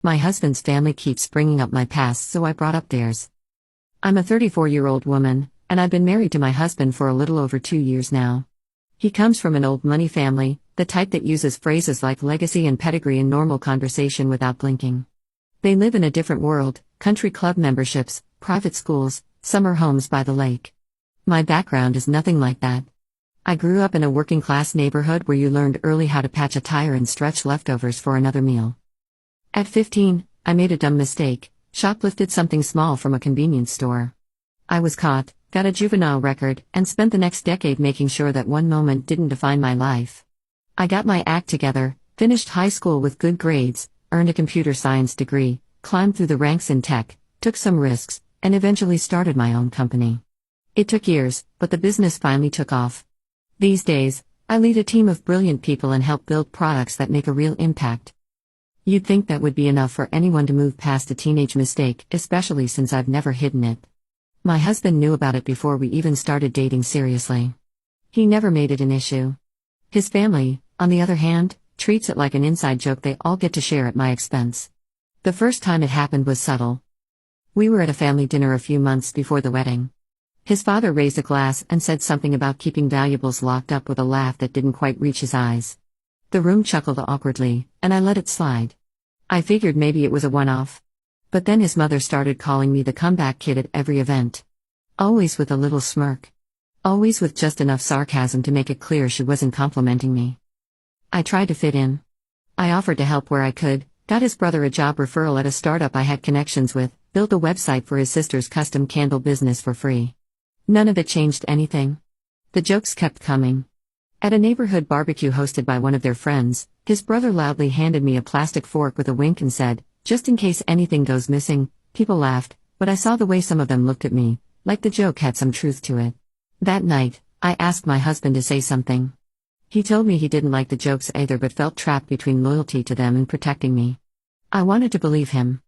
My husband's family keeps bringing up my past, so I brought up theirs. I'm a 34-year-old woman, and I've been married to my husband for a little over 2 years now. He comes from an old money family, the type that uses phrases like legacy and pedigree in normal conversation without blinking. They live in a different world: country club memberships, private schools, summer homes by the lake. My background is nothing like that. I grew up in a working-class neighborhood where you learned early how to patch a tire and stretch leftovers for another meal. At 15, I made a dumb mistake, shoplifted something small from a convenience store. I was caught, got a juvenile record, and spent the next decade making sure that one moment didn't define my life. I got my act together, finished high school with good grades, earned a computer science degree, climbed through the ranks in tech, took some risks, and eventually started my own company. It took years, but the business finally took off. These days, I lead a team of brilliant people and help build products that make a real impact. You'd think that would be enough for anyone to move past a teenage mistake, especially since I've never hidden it. My husband knew about it before we even started dating seriously. He never made it an issue. His family, on the other hand, treats it like an inside joke they all get to share at my expense. The first time it happened was subtle. We were at a family dinner a few months before the wedding. His father raised a glass and said something about keeping valuables locked up with a laugh that didn't quite reach his eyes. The room chuckled awkwardly, and I let it slide. I figured maybe it was a one-off. But then his mother started calling me the comeback kid at every event. Always with a little smirk. Always with just enough sarcasm to make it clear she wasn't complimenting me. I tried to fit in. I offered to help where I could, got his brother a job referral at a startup I had connections with, built a website for his sister's custom candle business for free. None of it changed anything. The jokes kept coming. At a neighborhood barbecue hosted by one of their friends, his brother loudly handed me a plastic fork with a wink and said, "Just in case anything goes missing." People laughed, but I saw the way some of them looked at me, like the joke had some truth to it. That night, I asked my husband to say something. He told me he didn't like the jokes either but felt trapped between loyalty to them and protecting me. I wanted to believe him.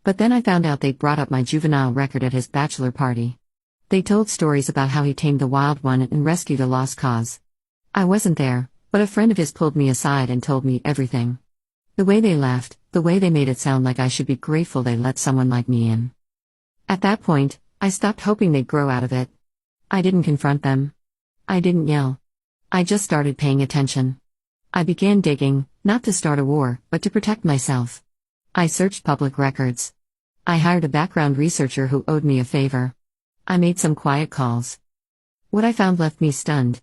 But then I found out they'd brought up my juvenile record at his bachelor party. They told stories about how he tamed the wild one and rescued a lost cause. I wasn't there, but a friend of his pulled me aside and told me everything. The way they laughed, the way they made it sound like I should be grateful they let someone like me in. At that point, I stopped hoping they'd grow out of it. I didn't confront them. I didn't yell. I just started paying attention. I began digging, not to start a war, but to protect myself. I searched public records. I hired a background researcher who owed me a favor. I made some quiet calls. What I found left me stunned.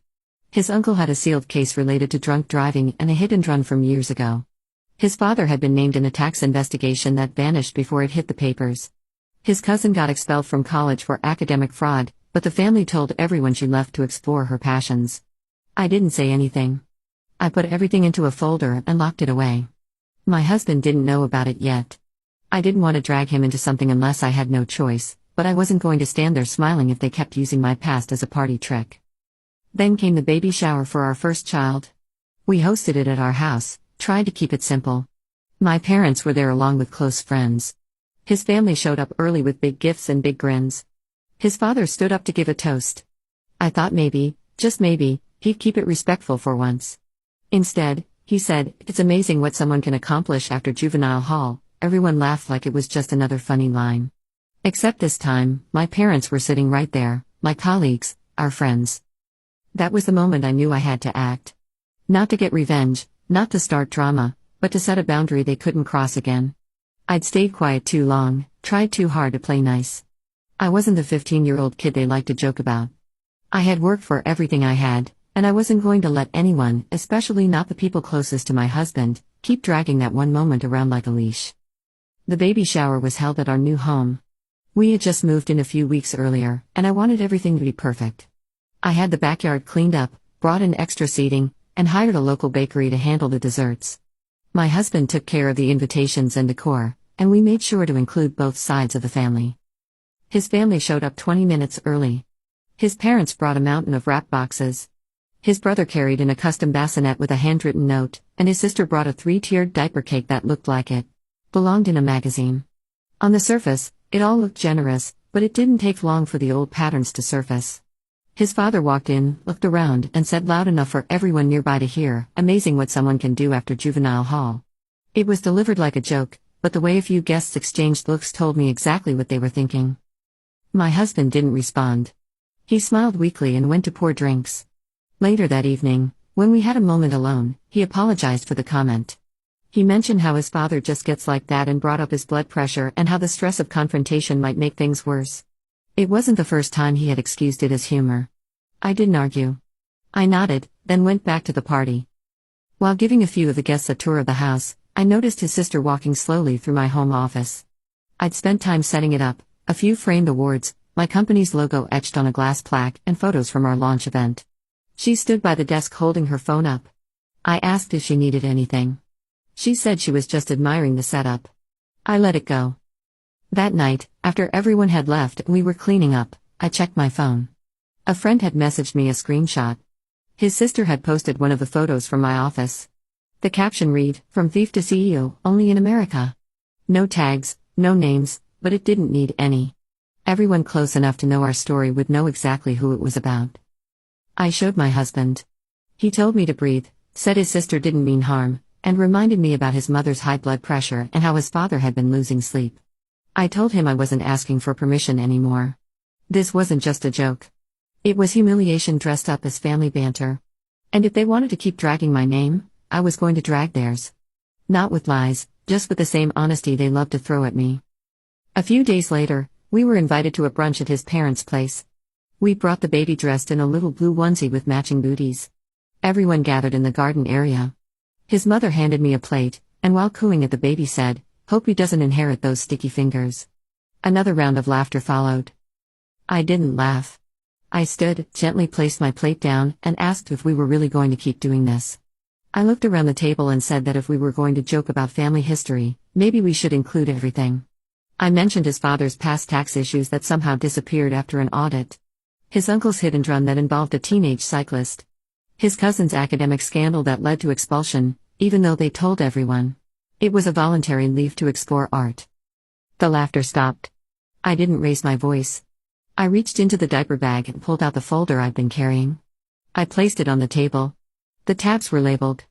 His uncle had a sealed case related to drunk driving and a hit and run from years ago. His father had been named in a tax investigation that vanished before it hit the papers. His cousin got expelled from college for academic fraud, but the family told everyone she left to explore her passions. I didn't say anything. I put everything into a folder and locked it away. My husband didn't know about it yet. I didn't want to drag him into something unless I had no choice, but I wasn't going to stand there smiling if they kept using my past as a party trick. Then came the baby shower for our first child. We hosted it at our house, tried to keep it simple. My parents were there along with close friends. His family showed up early with big gifts and big grins. His father stood up to give a toast. I thought maybe, just maybe, he'd keep it respectful for once. Instead, he said, "It's amazing what someone can accomplish after juvenile hall." Everyone laughed like it was just another funny line. Except this time, my parents were sitting right there, my colleagues, our friends. That was the moment I knew I had to act. Not to get revenge, not to start drama, but to set a boundary they couldn't cross again. I'd stayed quiet too long, tried too hard to play nice. I wasn't the 15-year-old kid they liked to joke about. I had worked for everything I had, and I wasn't going to let anyone, especially not the people closest to my husband, keep dragging that one moment around like a leash. The baby shower was held at our new home. We had just moved in a few weeks earlier, and I wanted everything to be perfect. I had the backyard cleaned up, brought in extra seating, and hired a local bakery to handle the desserts. My husband took care of the invitations and decor, and we made sure to include both sides of the family. His family showed up 20 minutes early. His parents brought a mountain of wrap boxes. His brother carried in a custom bassinet with a handwritten note, and his sister brought a 3-tiered diaper cake that looked like it belonged in a magazine. On the surface, it all looked generous, but it didn't take long for the old patterns to surface. His father walked in, looked around, and said loud enough for everyone nearby to hear, "Amazing what someone can do after juvenile hall." It was delivered like a joke, but the way a few guests exchanged looks told me exactly what they were thinking. My husband didn't respond. He smiled weakly and went to pour drinks. Later that evening, when we had a moment alone, he apologized for the comment. He mentioned how his father just gets like that and brought up his blood pressure and how the stress of confrontation might make things worse. It wasn't the first time he had excused it as humor. I didn't argue. I nodded, then went back to the party. While giving a few of the guests a tour of the house, I noticed his sister walking slowly through my home office. I'd spent time setting it up, a few framed awards, my company's logo etched on a glass plaque, and photos from our launch event. She stood by the desk holding her phone up. I asked if she needed anything. She said she was just admiring the setup. I let it go. That night, after everyone had left and we were cleaning up, I checked my phone. A friend had messaged me a screenshot. His sister had posted one of the photos from my office. The caption read, "From thief to CEO, only in America." No tags, no names, but it didn't need any. Everyone close enough to know our story would know exactly who it was about. I showed my husband. He told me to breathe, said his sister didn't mean harm, and reminded me about his mother's high blood pressure and how his father had been losing sleep. I told him I wasn't asking for permission anymore. This wasn't just a joke. It was humiliation dressed up as family banter. And if they wanted to keep dragging my name, I was going to drag theirs. Not with lies, just with the same honesty they loved to throw at me. A few days later, we were invited to a brunch at his parents' place. We brought the baby dressed in a little blue onesie with matching booties. Everyone gathered in the garden area. His mother handed me a plate, and while cooing at the baby said, "Hope he doesn't inherit those sticky fingers." Another round of laughter followed. I didn't laugh. I stood, gently placed my plate down, and asked if we were really going to keep doing this. I looked around the table and said that if we were going to joke about family history, maybe we should include everything. I mentioned his father's past tax issues that somehow disappeared after an audit. His uncle's hit and run that involved a teenage cyclist. His cousin's academic scandal that led to expulsion, even though they told everyone. It was a voluntary leave to explore art. The laughter stopped. I didn't raise my voice. I reached into the diaper bag and pulled out the folder I'd been carrying. I placed it on the table. The tabs were labeled.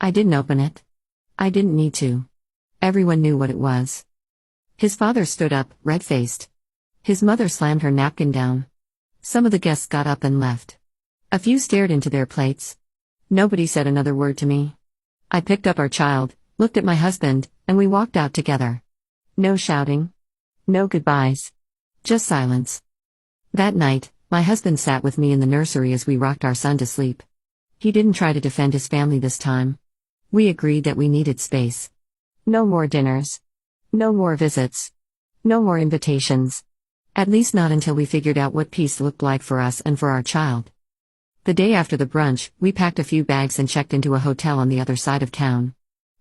I didn't open it. I didn't need to. Everyone knew what it was. His father stood up, red-faced. His mother slammed her napkin down. Some of the guests got up and left. A few stared into their plates. Nobody said another word to me. I picked up our child, looked at my husband, and we walked out together. No shouting. No goodbyes. Just silence. That night, my husband sat with me in the nursery as we rocked our son to sleep. He didn't try to defend his family this time. We agreed that we needed space. No more dinners. No more visits. No more invitations. At least not until we figured out what peace looked like for us and for our child. The day after the brunch, we packed a few bags and checked into a hotel on the other side of town.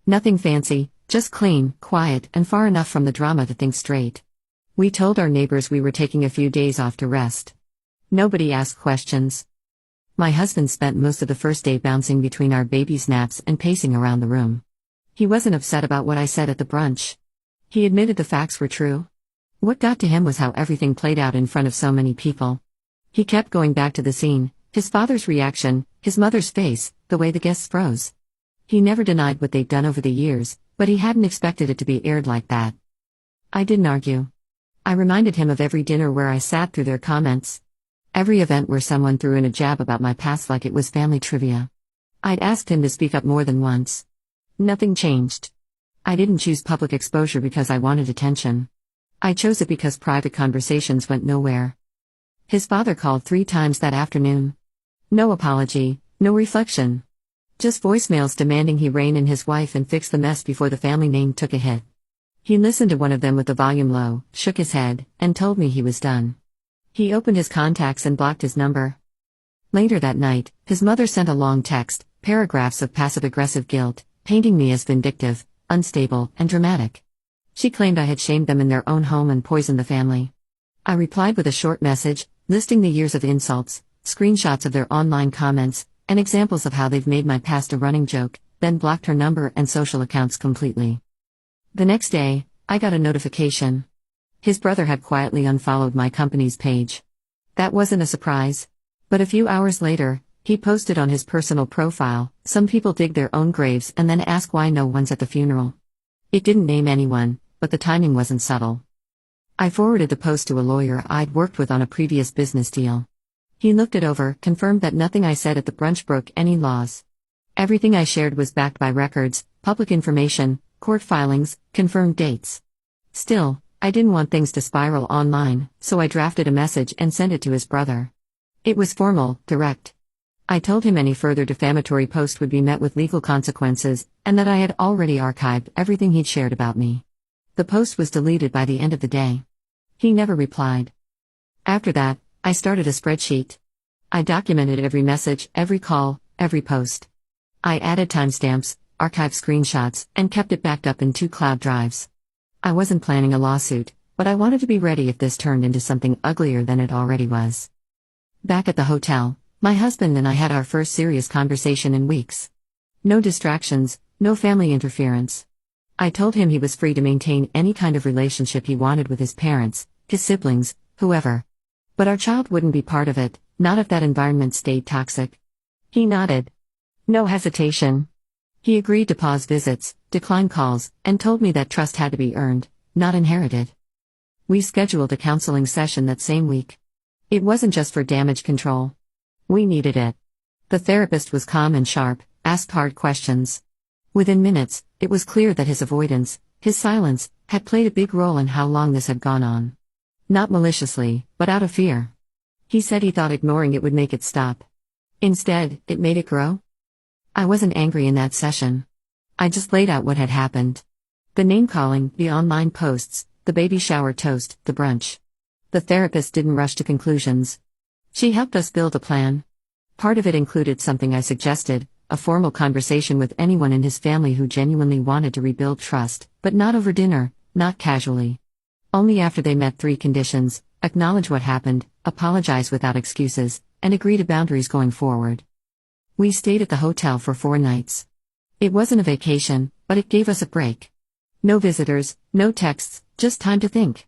Nothing fancy, just clean, quiet, and far enough from the drama to think straight. We told our neighbors we were taking a few days off to rest. Nobody asked questions. My husband spent most of the first day bouncing between our baby's naps and pacing around the room. He wasn't upset about what I said at the brunch. He admitted the facts were true. What got to him was how everything played out in front of so many people. He kept going back to the scene, his father's reaction, his mother's face, the way the guests froze. He never denied what they'd done over the years, but he hadn't expected it to be aired like that. I didn't argue. I reminded him of every dinner where I sat through their comments. Every event where someone threw in a jab about my past like it was family trivia. I'd asked him to speak up more than once. Nothing changed. I didn't choose public exposure because I wanted attention. I chose it because private conversations went nowhere. His father called 3 times that afternoon. No apology, no reflection. Just voicemails demanding he rein in his wife and fix the mess before the family name took a hit. He listened to one of them with the volume low, shook his head, and told me he was done. He opened his contacts and blocked his number. Later that night, his mother sent a long text, paragraphs of passive-aggressive guilt, painting me as vindictive, unstable, and dramatic. She claimed I had shamed them in their own home and poisoned the family. I replied with a short message, listing the years of insults, screenshots of their online comments, and examples of how they've made my past a running joke, then blocked her number and social accounts completely. The next day, I got a notification. His brother had quietly unfollowed my company's page. That wasn't a surprise. But a few hours later, he posted on his personal profile, "Some people dig their own graves and then ask why no one's at the funeral." It didn't name anyone, but the timing wasn't subtle. I forwarded the post to a lawyer I'd worked with on a previous business deal. He looked it over, confirmed that nothing I said at the brunch broke any laws. Everything I shared was backed by records, public information, court filings, confirmed dates. Still, I didn't want things to spiral online, so I drafted a message and sent it to his brother. It was formal, direct. I told him any further defamatory post would be met with legal consequences, and that I had already archived everything he'd shared about me. The post was deleted by the end of the day. He never replied. After that, I started a spreadsheet. I documented every message, every call, every post. I added timestamps, archived screenshots, and kept it backed up in 2 cloud drives. I wasn't planning a lawsuit, but I wanted to be ready if this turned into something uglier than it already was. Back at the hotel, my husband and I had our first serious conversation in weeks. No distractions, no family interference. I told him he was free to maintain any kind of relationship he wanted with his parents, his siblings, whoever. But our child wouldn't be part of it, not if that environment stayed toxic. He nodded. No hesitation. He agreed to pause visits, decline calls, and told me that trust had to be earned, not inherited. We scheduled a counseling session that same week. It wasn't just for damage control. We needed it. The therapist was calm and sharp, asked hard questions. Within minutes, it was clear that his avoidance, his silence, had played a big role in how long this had gone on. Not maliciously, but out of fear. He said he thought ignoring it would make it stop. Instead, it made it grow. I wasn't angry in that session. I just laid out what had happened. The name-calling, the online posts, the baby shower toast, the brunch. The therapist didn't rush to conclusions. She helped us build a plan. Part of it included something I suggested, a formal conversation with anyone in his family who genuinely wanted to rebuild trust, but not over dinner, not casually. Only after they met 3 conditions: acknowledge what happened, apologize without excuses, and agree to boundaries going forward. We stayed at the hotel for 4 nights. It wasn't a vacation, but it gave us a break. No visitors, no texts, just time to think.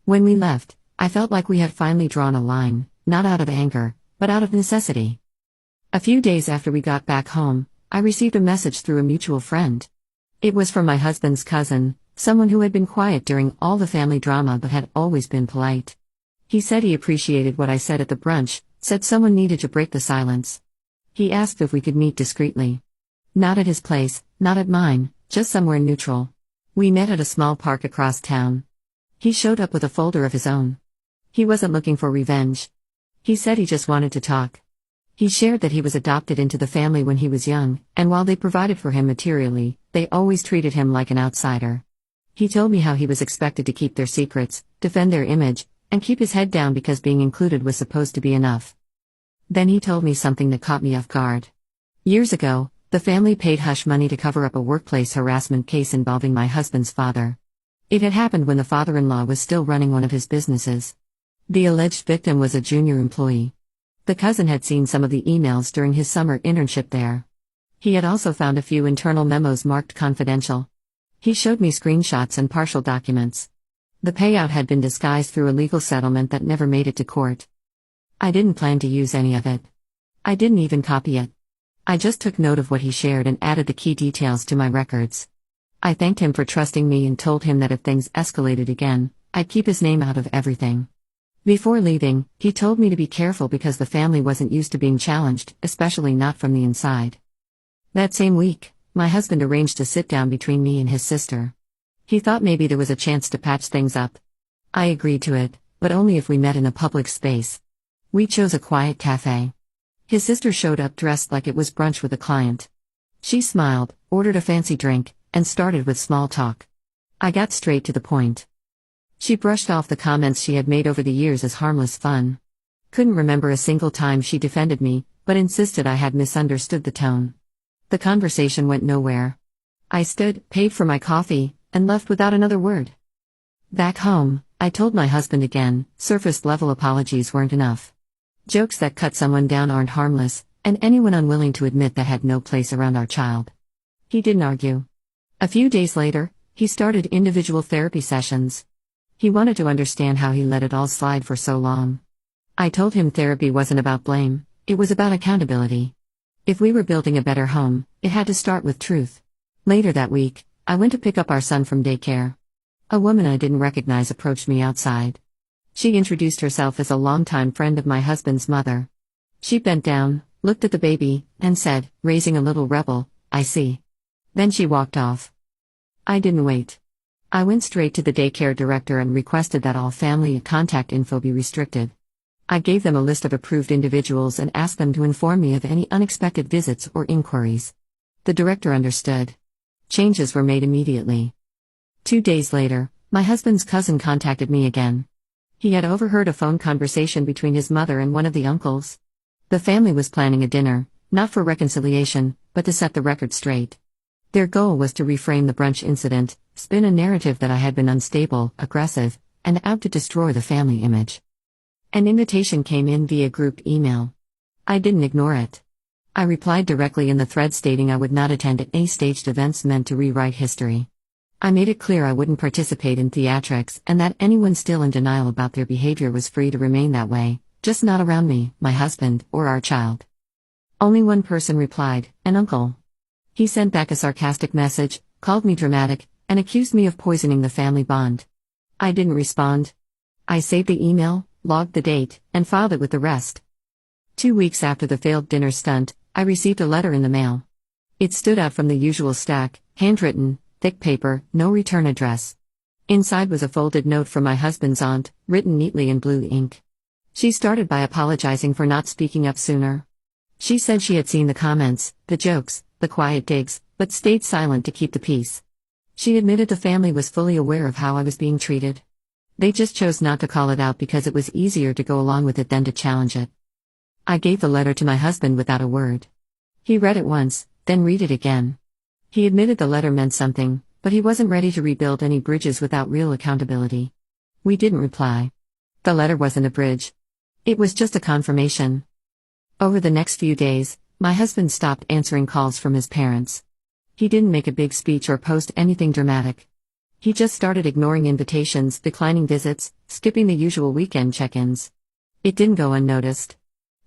When we left, I felt like we had finally drawn a line, not out of anger, but out of necessity. A few days after we got back home, I received a message through a mutual friend. It was from my husband's cousin, someone who had been quiet during all the family drama but had always been polite. He said he appreciated what I said at the brunch, said someone needed to break the silence. He asked if we could meet discreetly. Not at his place, not at mine, just somewhere neutral. We met at a small park across town. He showed up with a folder of his own. He wasn't looking for revenge. He said he just wanted to talk. He shared that he was adopted into the family when he was young, and while they provided for him materially, they always treated him like an outsider. He told me how he was expected to keep their secrets, defend their image, and keep his head down because being included was supposed to be enough. Then he told me something that caught me off guard. Years ago, the family paid hush money to cover up a workplace harassment case involving my husband's father. It had happened when the father-in-law was still running one of his businesses. The alleged victim was a junior employee. The cousin had seen some of the emails during his summer internship there. He had also found a few internal memos marked confidential. He showed me screenshots and partial documents. The payout had been disguised through a legal settlement that never made it to court. I didn't plan to use any of it. I didn't even copy it. I just took note of what he shared and added the key details to my records. I thanked him for trusting me and told him that if things escalated again, I'd keep his name out of everything. Before leaving, he told me to be careful because the family wasn't used to being challenged, especially not from the inside. That same week, my husband arranged a sit-down between me and his sister. He thought maybe there was a chance to patch things up. I agreed to it, but only if we met in a public space. We chose a quiet cafe. His sister showed up dressed like it was brunch with a client. She smiled, ordered a fancy drink, and started with small talk. I got straight to the point. She brushed off the comments she had made over the years as harmless fun. Couldn't remember a single time she defended me, but insisted I had misunderstood the tone. The conversation went nowhere. I stood, paid for my coffee, and left without another word. Back home, I told my husband again, surface-level apologies weren't enough. Jokes that cut someone down aren't harmless, and anyone unwilling to admit that had no place around our child. He didn't argue. A few days later, he started individual therapy sessions. He wanted to understand how he let it all slide for so long. I told him therapy wasn't about blame, it was about accountability. If we were building a better home, it had to start with truth. Later that week, I went to pick up our son from daycare. A woman I didn't recognize approached me outside. She introduced herself as a longtime friend of my husband's mother. She bent down, looked at the baby, and said, raising a little rebel, "I see." Then she walked off. I didn't wait. I went straight to the daycare director and requested that all family contact info be restricted. I gave them a list of approved individuals and asked them to inform me of any unexpected visits or inquiries. The director understood. Changes were made immediately. 2 days later, my husband's cousin contacted me again. He had overheard a phone conversation between his mother and one of the uncles. The family was planning a dinner, not for reconciliation, but to set the record straight. Their goal was to reframe the brunch incident, spin a narrative that I had been unstable, aggressive, and out to destroy the family image. An invitation came in via group email. I didn't ignore it. I replied directly in the thread stating I would not attend any staged events meant to rewrite history. I made it clear I wouldn't participate in theatrics and that anyone still in denial about their behavior was free to remain that way, just not around me, my husband, or our child. Only one person replied, an uncle. He sent back a sarcastic message, called me dramatic, and accused me of poisoning the family bond. I didn't respond. I saved the email, logged the date, and filed it with the rest. 2 weeks after the failed dinner stunt, I received a letter in the mail. It stood out from the usual stack, handwritten, thick paper, no return address. Inside was a folded note from my husband's aunt, written neatly in blue ink. She started by apologizing for not speaking up sooner. She said she had seen the comments, the jokes, the quiet digs, but stayed silent to keep the peace. She admitted the family was fully aware of how I was being treated. They just chose not to call it out because it was easier to go along with it than to challenge it. I gave the letter to my husband without a word. He read it once, then read it again. He admitted the letter meant something, but he wasn't ready to rebuild any bridges without real accountability. We didn't reply. The letter wasn't a bridge. It was just a confirmation. Over the next few days, my husband stopped answering calls from his parents. He didn't make a big speech or post anything dramatic. He just started ignoring invitations, declining visits, skipping the usual weekend check-ins. It didn't go unnoticed.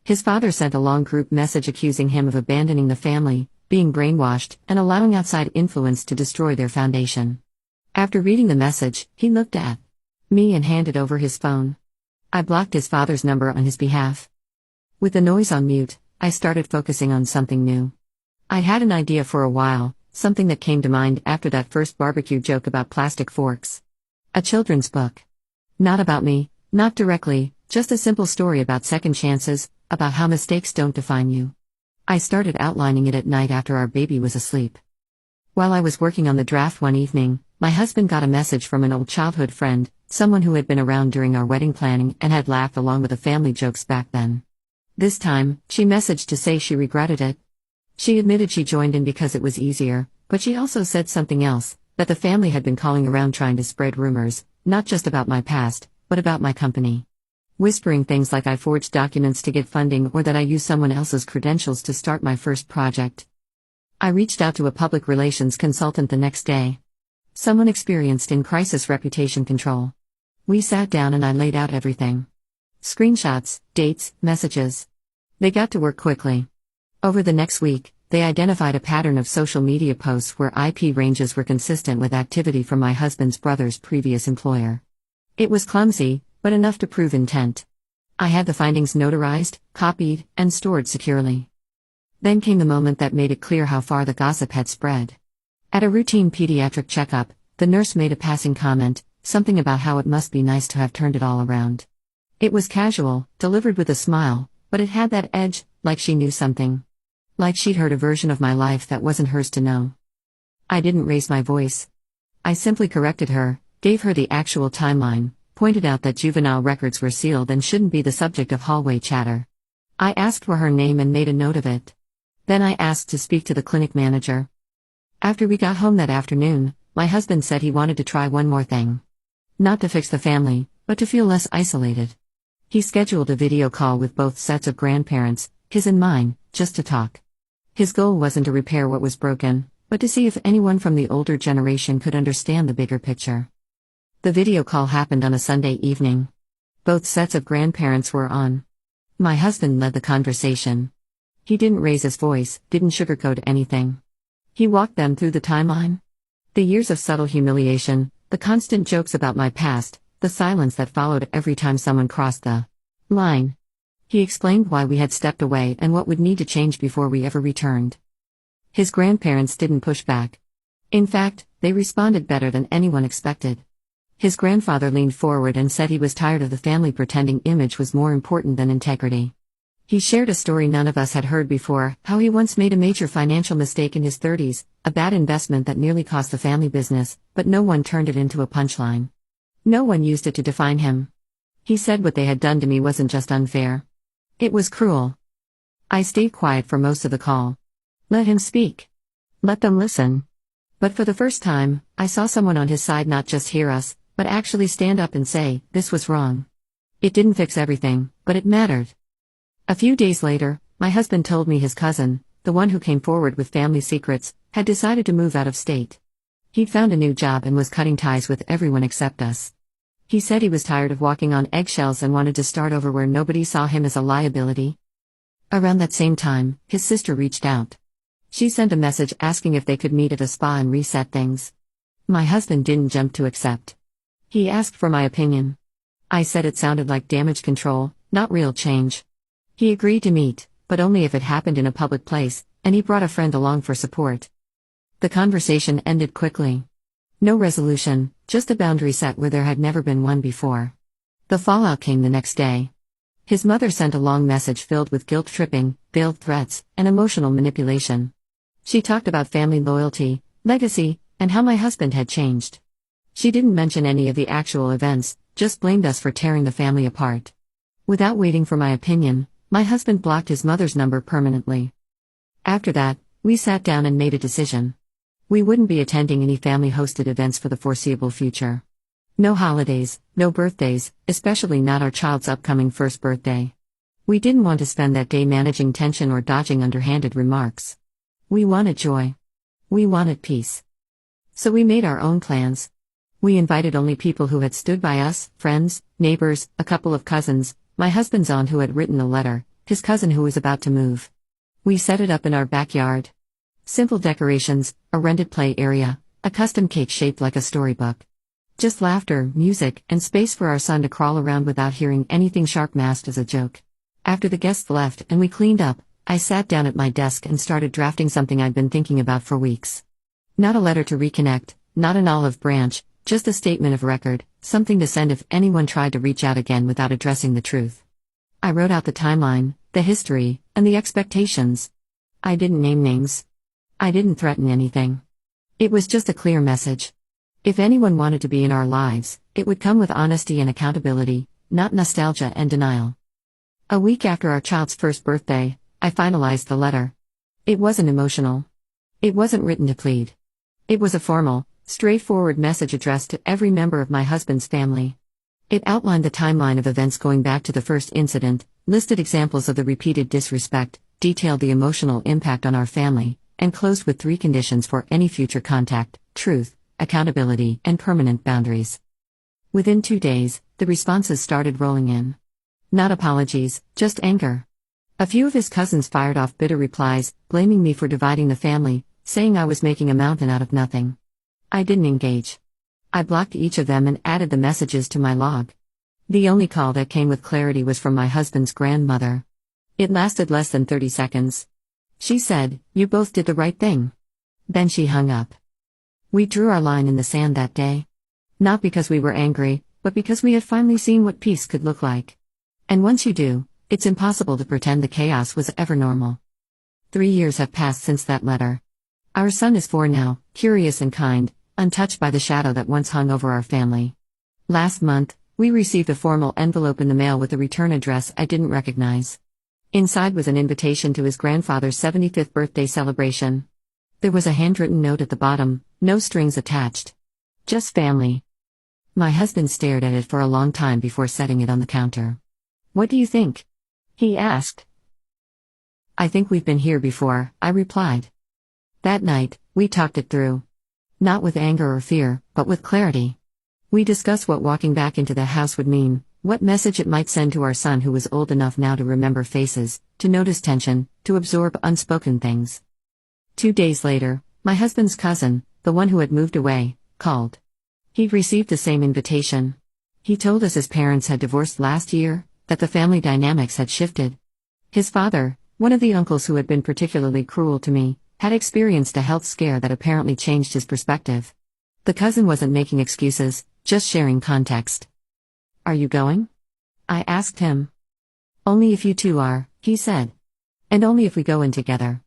His father sent a long group message accusing him of abandoning the family, being brainwashed, and allowing outside influence to destroy their foundation. After reading the message, he looked at me and handed over his phone. I blocked his father's number on his behalf. With the noise on mute, I started focusing on something new. I had an idea for a while, something that came to mind after that first barbecue joke about plastic forks. A children's book. Not about me, not directly, just a simple story about second chances, about how mistakes don't define you. I started outlining it at night after our baby was asleep. While I was working on the draft one evening, my husband got a message from an old childhood friend, someone who had been around during our wedding planning and had laughed along with the family jokes back then. This time, she messaged to say she regretted it. She admitted she joined in because it was easier, but she also said something else, that the family had been calling around trying to spread rumors, not just about my past, but about my company. Whispering things like I forged documents to get funding or that I used someone else's credentials to start my first project. I reached out to a public relations consultant the next day. Someone experienced in crisis reputation control. We sat down and I laid out everything. Screenshots, dates, messages. They got to work quickly. Over the next week, they identified a pattern of social media posts where IP ranges were consistent with activity from my husband's brother's previous employer. It was clumsy, but enough to prove intent. I had the findings notarized, copied, and stored securely. Then came the moment that made it clear how far the gossip had spread. At a routine pediatric checkup, the nurse made a passing comment, something about how it must be nice to have turned it all around. It was casual, delivered with a smile, but it had that edge, like she knew something. Like she'd heard a version of my life that wasn't hers to know. I didn't raise my voice. I simply corrected her, gave her the actual timeline, pointed out that juvenile records were sealed and shouldn't be the subject of hallway chatter. I asked for her name and made a note of it. Then I asked to speak to the clinic manager. After we got home that afternoon, my husband said he wanted to try one more thing. Not to fix the family, but to feel less isolated. He scheduled a video call with both sets of grandparents, his and mine, just to talk. His goal wasn't to repair what was broken, but to see if anyone from the older generation could understand the bigger picture. The video call happened on a Sunday evening. Both sets of grandparents were on. My husband led the conversation. He didn't raise his voice, didn't sugarcoat anything. He walked them through the timeline. The years of subtle humiliation, the constant jokes about my past, the silence that followed every time someone crossed the line. He explained why we had stepped away and what would need to change before we ever returned. His grandparents didn't push back. In fact, they responded better than anyone expected. His grandfather leaned forward and said he was tired of the family pretending image was more important than integrity. He shared a story none of us had heard before, how he once made a major financial mistake in his 30s, a bad investment that nearly cost the family business, but no one turned it into a punchline. No one used it to define him. He said what they had done to me wasn't just unfair. It was cruel. I stayed quiet for most of the call. Let him speak. Let them listen. But for the first time, I saw someone on his side not just hear us, but actually stand up and say, this was wrong. It didn't fix everything, but it mattered. A few days later, my husband told me his cousin, the one who came forward with family secrets, had decided to move out of state. He'd found a new job and was cutting ties with everyone except us. He said he was tired of walking on eggshells and wanted to start over where nobody saw him as a liability. Around that same time, his sister reached out. She sent a message asking if they could meet at a spa and reset things. My husband didn't jump to accept. He asked for my opinion. I said it sounded like damage control, not real change. He agreed to meet, but only if it happened in a public place, and he brought a friend along for support. The conversation ended quickly. No resolution, just a boundary set where there had never been one before. The fallout came the next day. His mother sent a long message filled with guilt-tripping, veiled threats, and emotional manipulation. She talked about family loyalty, legacy, and how my husband had changed. She didn't mention any of the actual events, just blamed us for tearing the family apart. Without waiting for my opinion, my husband blocked his mother's number permanently. After that, we sat down and made a decision. We wouldn't be attending any family-hosted events for the foreseeable future. No holidays, no birthdays, especially not our child's upcoming first birthday. We didn't want to spend that day managing tension or dodging underhanded remarks. We wanted joy. We wanted peace. So we made our own plans. We invited only people who had stood by us, friends, neighbors, a couple of cousins, my husband's aunt who had written a letter, his cousin who was about to move. We set it up in our backyard. Simple decorations, a rented play area, a custom cake shaped like a storybook. Just laughter, music, and space for our son to crawl around without hearing anything sharp masked as a joke. After the guests left and we cleaned up, I sat down at my desk and started drafting something I'd been thinking about for weeks. Not a letter to reconnect, not an olive branch, just a statement of record, something to send if anyone tried to reach out again without addressing the truth. I wrote out the timeline, the history, and the expectations. I didn't name names. I didn't threaten anything. It was just a clear message. If anyone wanted to be in our lives, it would come with honesty and accountability, not nostalgia and denial. A week after our child's first birthday, I finalized the letter. It wasn't emotional. It wasn't written to plead. It was a formal, straightforward message addressed to every member of my husband's family. It outlined the timeline of events going back to the first incident, listed examples of the repeated disrespect, detailed the emotional impact on our family, and closed with 3 conditions for any future contact: truth, accountability, and permanent boundaries. Within 2 days, the responses started rolling in. Not apologies, just anger. A few of his cousins fired off bitter replies, blaming me for dividing the family, saying I was making a mountain out of nothing. I didn't engage. I blocked each of them and added the messages to my log. The only call that came with clarity was from my husband's grandmother. It lasted less than 30 seconds. She said, "You both did the right thing." Then she hung up. We drew our line in the sand that day. Not because we were angry, but because we had finally seen what peace could look like. And once you do, it's impossible to pretend the chaos was ever normal. 3 years have passed since that letter. Our son is 4 now, curious and kind, untouched by the shadow that once hung over our family. Last month, we received a formal envelope in the mail with a return address I didn't recognize. Inside was an invitation to his grandfather's 75th birthday celebration. There was a handwritten note at the bottom, no strings attached. Just family. My husband stared at it for a long time before setting it on the counter. "What do you think?" he asked. "I think we've been here before," I replied. That night, we talked it through. Not with anger or fear, but with clarity. We discussed what walking back into the house would mean, what message it might send to our son who was old enough now to remember faces, to notice tension, to absorb unspoken things. 2 days later, my husband's cousin, the one who had moved away, called. He'd received the same invitation. He told us his parents had divorced last year, that the family dynamics had shifted. His father, one of the uncles who had been particularly cruel to me, had experienced a health scare that apparently changed his perspective. The cousin wasn't making excuses, just sharing context. "Are you going?" I asked him. "Only if you two are," he said. "And only if we go in together."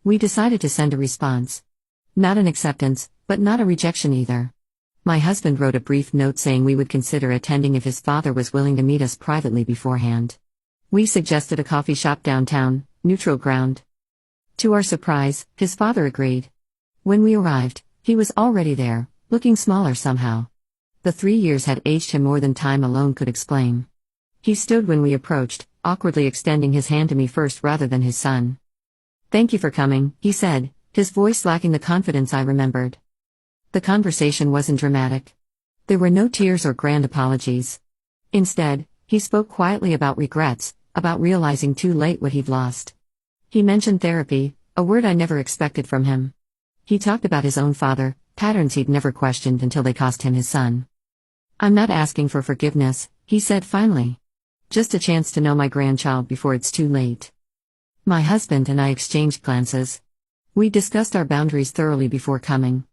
We decided to send a response. Not an acceptance, but not a rejection either. My husband wrote a brief note saying we would consider attending if his father was willing to meet us privately beforehand. We suggested a coffee shop downtown, neutral ground. To our surprise, his father agreed. When we arrived, he was already there, looking smaller somehow. The 3 years had aged him more than time alone could explain. He stood when we approached, awkwardly extending his hand to me first rather than his son. "Thank you for coming," he said, his voice lacking the confidence I remembered. The conversation wasn't dramatic. There were no tears or grand apologies. Instead, he spoke quietly about regrets, about realizing too late what he'd lost. He mentioned therapy, a word I never expected from him. He talked about his own father, patterns he'd never questioned until they cost him his son. "I'm not asking for forgiveness," he said finally. "Just a chance to know my grandchild before it's too late." My husband and I exchanged glances. We discussed our boundaries thoroughly before coming.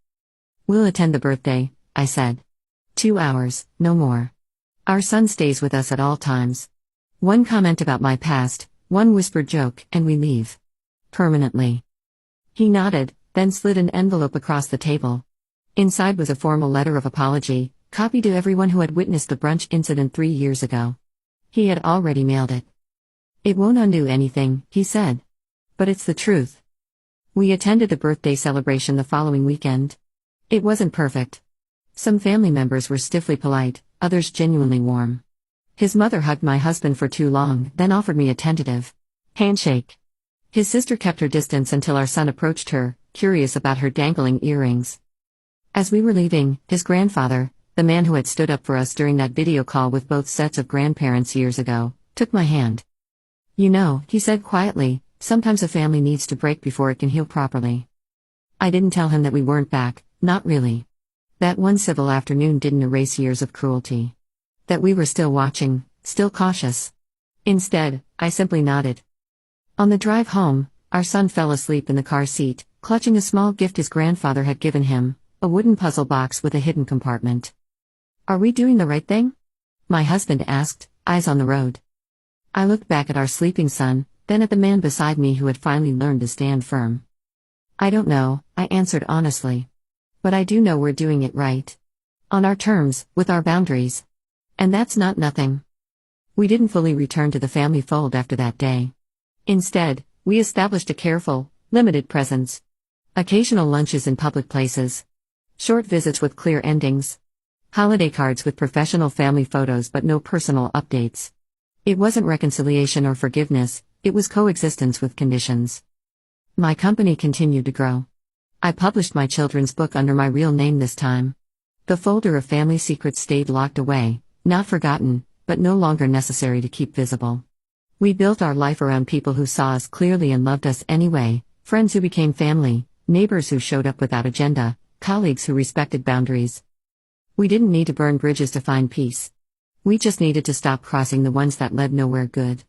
"We'll attend the birthday," I said. 2 hours, no more. Our son stays with us at all times. One comment about my past, one whispered joke, and we leave. Permanently. He nodded, then slid an envelope across the table. Inside was a formal letter of apology, copied to everyone who had witnessed the brunch incident 3 years ago. He had already mailed it. "It won't undo anything," he said. "But it's the truth." We attended the birthday celebration the following weekend. It wasn't perfect. Some family members were stiffly polite, others genuinely warm. His mother hugged my husband for too long, then offered me a tentative handshake. His sister kept her distance until our son approached her, curious about her dangling earrings. As we were leaving, his grandfather, the man who had stood up for us during that video call with both sets of grandparents years ago, took my hand. "You know," he said quietly, "sometimes a family needs to break before it can heal properly." I didn't tell him that we weren't back, not really. That one civil afternoon didn't erase years of cruelty. That we were still watching, still cautious. Instead, I simply nodded. On the drive home, our son fell asleep in the car seat, clutching a small gift his grandfather had given him, a wooden puzzle box with a hidden compartment. "Are we doing the right thing?" my husband asked, eyes on the road. I looked back at our sleeping son, then at the man beside me who had finally learned to stand firm. "I don't know," I answered honestly. "But I do know we're doing it right. On our terms, with our boundaries. And that's not nothing." We didn't fully return to the family fold after that day. Instead, we established a careful, limited presence. Occasional lunches in public places. Short visits with clear endings. Holiday cards with professional family photos but no personal updates. It wasn't reconciliation or forgiveness, it was coexistence with conditions. My company continued to grow. I published my children's book under my real name this time. The folder of family secrets stayed locked away, not forgotten, but no longer necessary to keep visible. We built our life around people who saw us clearly and loved us anyway, friends who became family, neighbors who showed up without agenda, colleagues who respected boundaries. We didn't need to burn bridges to find peace. We just needed to stop crossing the ones that led nowhere good.